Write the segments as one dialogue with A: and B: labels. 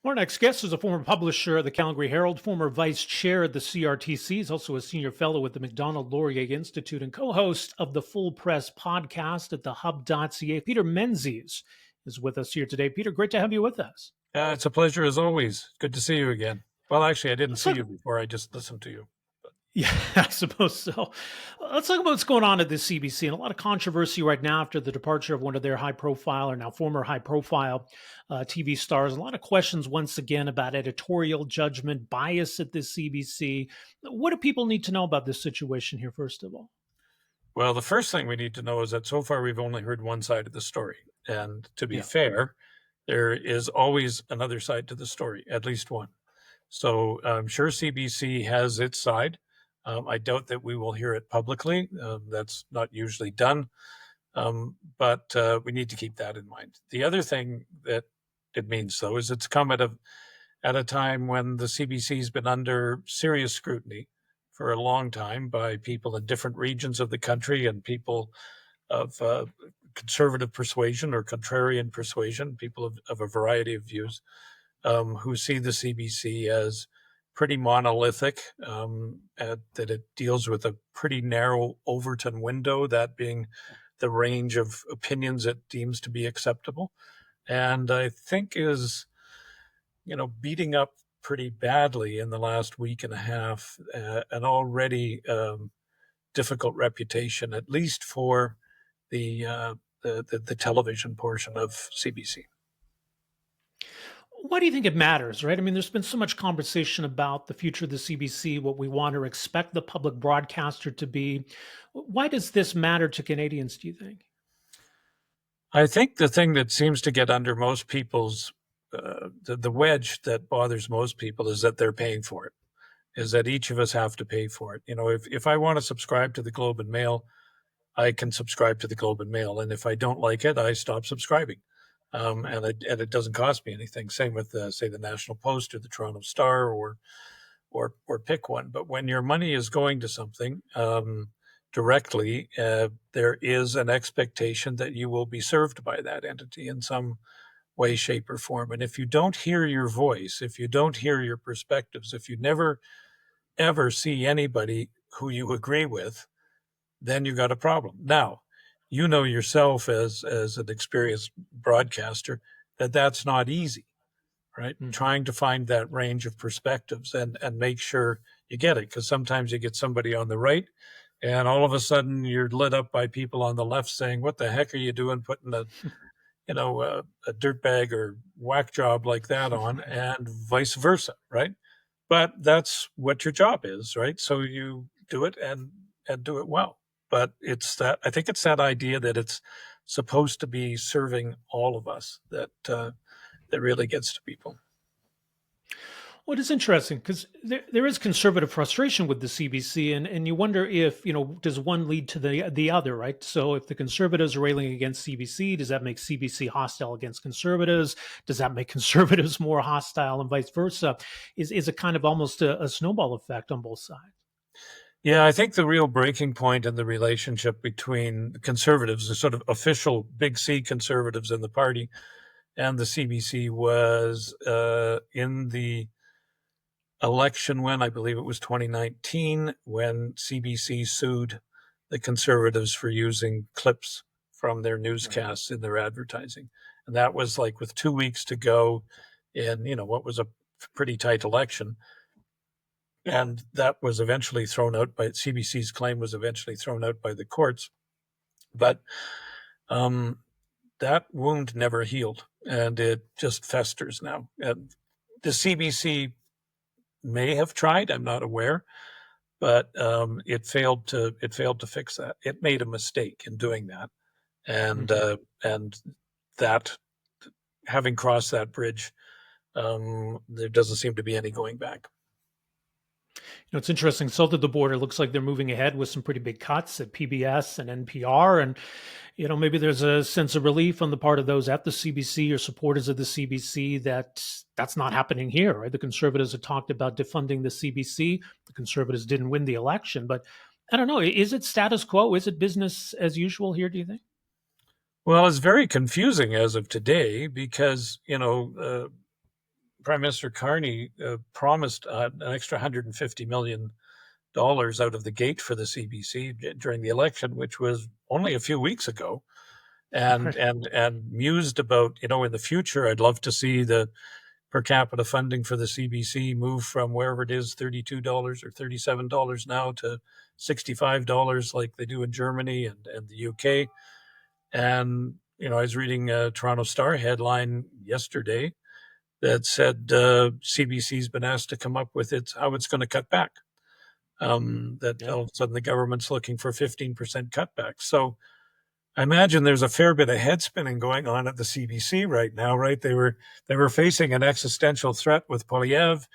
A: Our next guest is a former publisher of the Calgary Herald, former vice chair of the CRTC. He's also a senior fellow at the Macdonald-Laurier Institute and co-host of the Full Press podcast at thehub.ca. Peter Menzies is with us here today. Peter, great to have you with us.
B: It's a pleasure as always. Good to see you again. Well, actually, I didn't
A: Let's
B: see
A: talk.
B: you before. I just listened to you.
A: Yeah, I suppose so. Let's talk about what's going on at the CBC and a lot of controversy right now after the departure of one of their high profile or now former high profile TV stars. A lot of questions once again about editorial judgment, bias at the CBC. What do people need to know about this situation here, first of all?
B: Well, the first thing we need to know is that so far we've only heard one side of the story. And to be
A: Yeah.
B: fair, there is always another side to the story, at least one. So I'm sure CBC has its side. I doubt that we will hear it publicly. That's not usually done. But we need to keep that in mind. The other thing that it means, though, is it's come at a time when the CBC has been under serious scrutiny for a long time by people in different regions of the country and people of conservative persuasion or contrarian persuasion, people of a variety of views, who see the CBC as pretty monolithic, that it deals with a pretty narrow Overton window, that being the range of opinions it deems to be acceptable. And I think is, beating up pretty badly in the last week and a half, an already difficult reputation, at least for the television portion of CBC.
A: Why do you think it matters, right? I mean, there's been so much conversation about the future of the CBC, what we want or expect the public broadcaster to be. Why does this matter to Canadians, do you think?
B: I think the thing that seems to get under most people's the wedge that bothers most people is that they're paying for it. Is that each of us have to pay for it? If I want to subscribe to the Globe and Mail, I can subscribe to the Globe and Mail, and if I don't like it, I stop subscribing, and it doesn't cost me anything. Same with say the National Post or the Toronto Star or pick one. But when your money is going to something directly, there is an expectation that you will be served by that entity in some way, shape, or form. And if you don't hear your voice, if you don't hear your perspectives, if you never ever see anybody who you agree with, then you got a problem. Now, you know yourself as an experienced broadcaster that that's not easy, right? Trying to find that range of perspectives and make sure you get it, because sometimes you get somebody on the right and all of a sudden you're lit up by people on the left saying, what the heck are you doing putting a dirtbag or whack job like that on, and vice versa, right? But that's what your job is, right? So you do it and do it well. But I think it's that idea that it's supposed to be serving all of us that really gets to people.
A: Well, it is interesting because there is conservative frustration with the CBC, and you wonder if, does one lead to the other, right? So if the conservatives are railing against CBC, does that make CBC hostile against conservatives? Does that make conservatives more hostile and vice versa? Is it kind of almost a snowball effect on both sides?
B: Yeah, I think the real breaking point in the relationship between the conservatives, the sort of official big C conservatives in the party, and the CBC was in the election when, I believe it was 2019, when CBC sued the Conservatives for using clips from their newscasts in their advertising. And that was like with 2 weeks to go in, what was a pretty tight election. And that was eventually thrown out by CBC's claim was eventually thrown out by the courts. But that wound never healed, and it just festers now. And the CBC may have tried, I'm not aware, but it failed to fix that. It made a mistake in doing that, and that, having crossed that bridge, there doesn't seem to be any going back.
A: It's interesting. South of the border looks like they're moving ahead with some pretty big cuts at PBS and NPR. And, maybe there's a sense of relief on the part of those at the CBC or supporters of the CBC that that's not happening here, right? The Conservatives have talked about defunding the CBC. The Conservatives didn't win the election. But I don't know. Is it status quo? Is it business as usual here, do you think?
B: Well, it's very confusing as of today because, Prime Minister Carney promised an extra $150 million out of the gate for the CBC during the election, which was only a few weeks ago, and
A: Right.
B: and mused about, in the future, I'd love to see the per capita funding for the CBC move from wherever it is, $32 or $37 now, to $65 like they do in Germany and the UK. And I was reading a Toronto Star headline yesterday that said CBC's been asked to come up with how it's going to cut back. That
A: Yeah.
B: all of a sudden the government's looking for 15% cutbacks. So I imagine there's a fair bit of head spinning going on at the CBC right now, right? They were facing an existential threat with Polyev,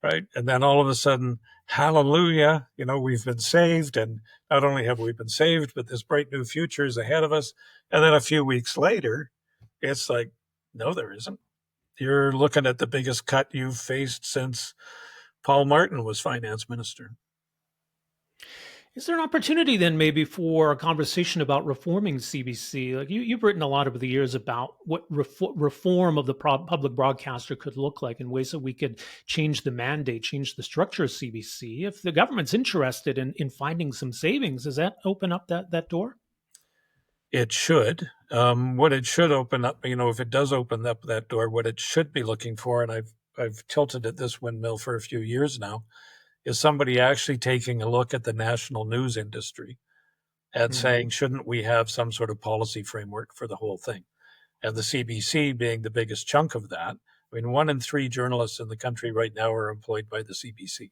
B: right? And then all of a sudden, hallelujah, we've been saved. And not only have we been saved, but this bright new future is ahead of us. And then a few weeks later, it's like, no, there isn't. You're looking at the biggest cut you've faced since Paul Martin was finance minister.
A: Is there an opportunity then maybe for a conversation about reforming CBC? Like you've written a lot over the years about what reform of the public broadcaster could look like in ways that we could change the mandate, change the structure of CBC. If the government's interested in finding some savings, does that open up that door?
B: It should. What it should open up, if it does open up that door, what it should be looking for, and I've tilted at this windmill for a few years now, is somebody actually taking a look at the national news industry and saying, shouldn't we have some sort of policy framework for the whole thing? And the CBC being the biggest chunk of that. I mean, 1 in 3 journalists in the country right now are employed by the CBC,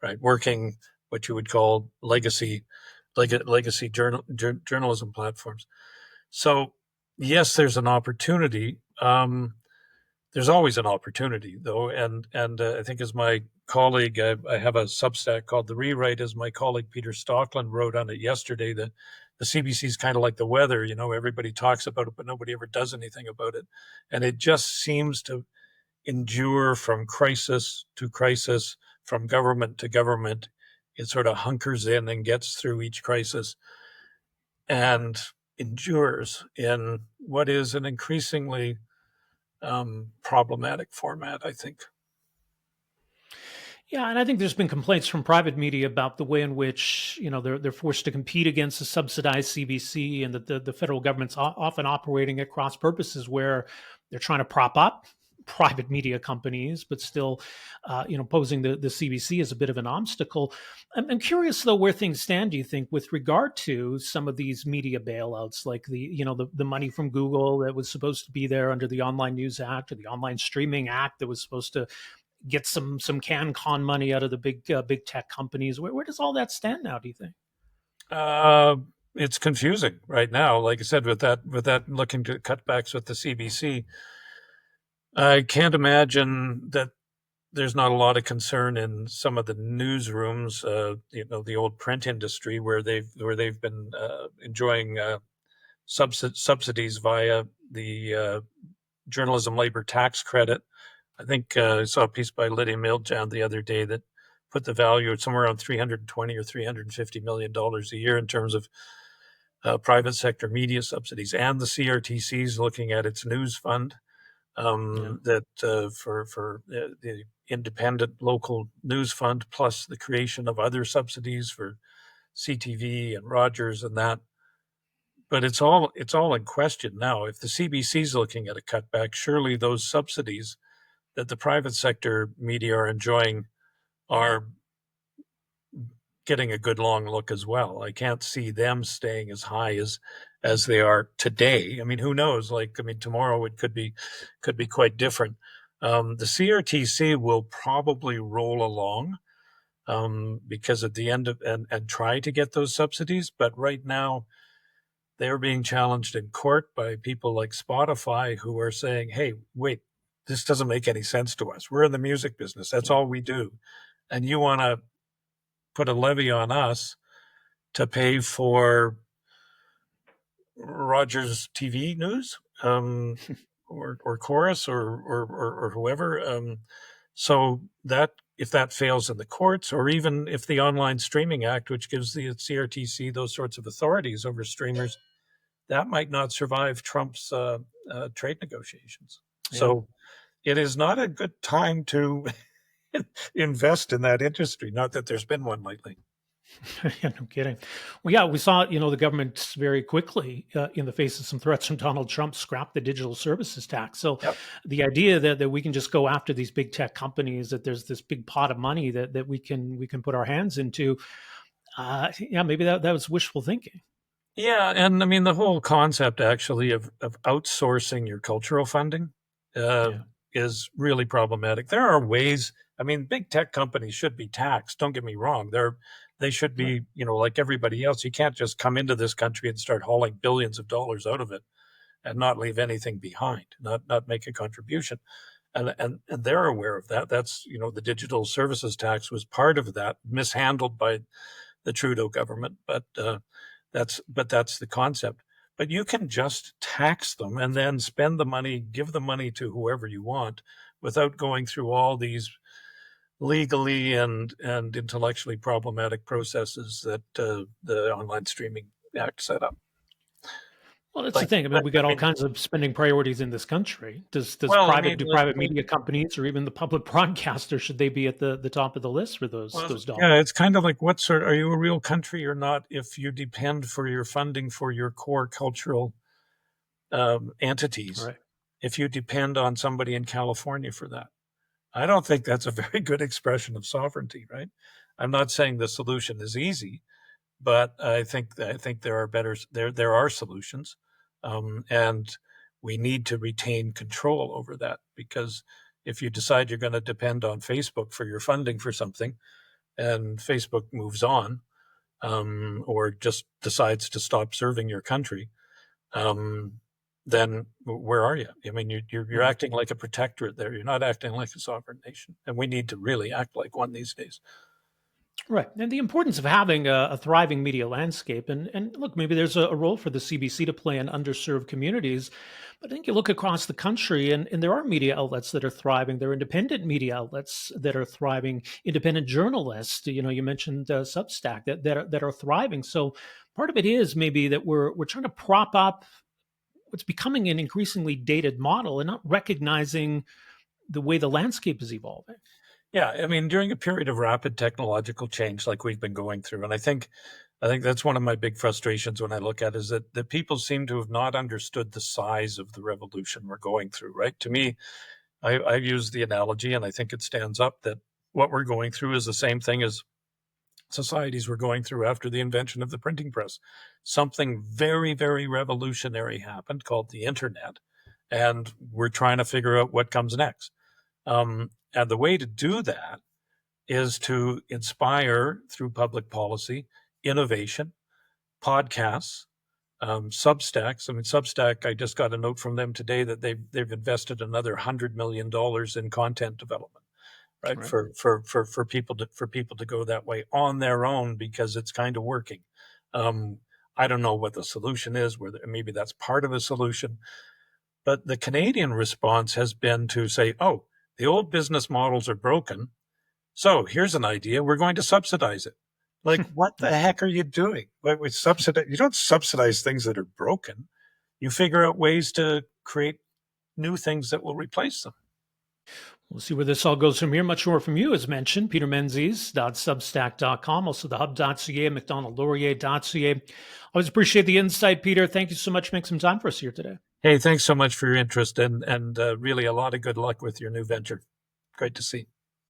B: right? Working what you would call legacy journalism platforms. So, yes, there's an opportunity. There's always an opportunity, though, and I think, as my colleague, I have a Substack called The Rewrite, as my colleague Peter Stockland wrote on it yesterday, that the CBC is kind of like the weather. Everybody talks about it, but nobody ever does anything about it, and it just seems to endure from crisis to crisis, from government to government. It sort of hunkers in and gets through each crisis and endures in what is an increasingly problematic format, I think.
A: Yeah, and I think there's been complaints from private media about the way in which they're forced to compete against a subsidized CBC, and that the federal government's often operating at cross purposes where they're trying to prop up private media companies, but still, posing the CBC as a bit of an obstacle. I'm curious though where things stand. Do you think with regard to some of these media bailouts, like the money from Google that was supposed to be there under the Online News Act or the Online Streaming Act that was supposed to get some CanCon money out of the big tech companies? Where does all that stand now, do you think?
B: It's confusing right now. Like I said, with that looking to cutbacks with the CBC, I can't imagine that there's not a lot of concern in some of the newsrooms, the old print industry, where they've been enjoying subsidies via the journalism labor tax credit. I think I saw a piece by Lydia Miljan the other day that put the value at somewhere around $320 or $350 million a year in terms of private sector media subsidies. And the CRTC is looking at its news fund,
A: Yeah.
B: that for the independent local news fund, plus the creation of other subsidies for CTV and Rogers and that. But it's all in question now. If the CBC is looking at a cutback, surely those subsidies that the private sector media are enjoying are getting a good long look as well. I can't see them staying as high as they are today. I mean, who knows? Tomorrow it could be quite different. The CRTC will probably roll along because at the end of and try to get those subsidies, but right now they're being challenged in court by people like Spotify, who are saying, "Hey, wait, this doesn't make any sense to us. We're in the music business. That's all we do. And you want to put a levy on us to pay for Rogers TV News, or Chorus, or whoever." So that if that fails in the courts, or even if the Online Streaming Act, which gives the CRTC those sorts of authorities over streamers, that might not survive Trump's trade negotiations.
A: Yeah.
B: So it is not a good time to invest in that industry. Not that there's been one lately.
A: Yeah, no kidding. Well, yeah, we saw, the government very quickly, in the face of some threats from Donald Trump, scrap the digital services tax. So
B: Yep.
A: the idea that we can just go after these big tech companies, that there's this big pot of money that we can put our hands into, yeah, maybe that was wishful thinking.
B: Yeah, and I mean the whole concept actually of outsourcing your cultural funding uh,
A: Yeah,
B: is really problematic. There are ways. I mean, big tech companies should be taxed. Don't get me wrong. They should
A: right.
B: be, like everybody else. You can't just come into this country and start hauling billions of dollars out of it and not leave anything behind, not make a contribution. And they're aware of that. That's the digital services tax was part of that, mishandled by the Trudeau government, but that's the concept. But you can just tax them and then spend the money, give the money to whoever you want, without going through all these legally and intellectually problematic processes that the Online Streaming Act set up.
A: Well, that's the
B: Like,
A: thing. I mean, we
B: I
A: got all
B: mean,
A: kinds of spending priorities in this country. Does
B: well, I
A: private
B: mean,
A: do private media companies or even the public broadcaster, should they be at the top of the list for those dollars?
B: yeah, it's kind of like, what sort, are you a real country or not if you depend for your funding for your core cultural entities,
A: Right.
B: if you depend on somebody in California for that? I don't think that's a very good expression of sovereignty, right? I'm not saying the solution is easy, but I think there are solutions, and we need to retain control over that, because if you decide you're going to depend on Facebook for your funding for something, and Facebook moves on, or just decides to stop serving your country, um, then where are you? I mean, you're
A: Right.
B: acting like a protectorate there. You're not acting like a sovereign nation, and we need to really act like one these days.
A: Right. And the importance of having a thriving media landscape. And look, maybe there's a role for the CBC to play in underserved communities. But I think you look across the country, and there are media outlets that are thriving. There are independent media outlets that are thriving, independent journalists. You mentioned Substack that are thriving. So part of it is maybe that we're trying to prop up what's becoming an increasingly dated model and not recognizing the way the landscape is evolving.
B: Yeah, I mean, during a period of rapid technological change like we've been going through, and I think that's one of my big frustrations when I look at it, is that people seem to have not understood the size of the revolution we're going through. Right? To me, I use the analogy, and I think it stands up, that what we're going through is the same thing as societies were going through after the invention of the printing press. Something very, very revolutionary happened called the internet, and we're trying to figure out what comes next. And the way to do that is to inspire, through public policy, innovation, podcasts, Substacks. I mean, Substack, I just got a note from them today that they've invested another $100 million in content development, right?
A: Right.
B: For people to go that way on their own, because it's kind of working. I don't know what the solution is, whether maybe that's part of a solution, but the Canadian response has been to say, oh, the old business models are broken, so here's an idea. We're going to subsidize it. Like, what the heck are you doing? Like, we subsidize, you don't subsidize things that are broken. You figure out ways to create new things that will replace them.
A: We'll see where this all goes from here. Much more from you, as mentioned. Peter Menzies.substack.com, also thehub.ca, Macdonald-Laurier.ca. Always appreciate the insight, Peter. Thank you so much for making some time for us here today.
B: Hey, thanks so much for your interest, and really a lot of good luck with your new venture. Great to see.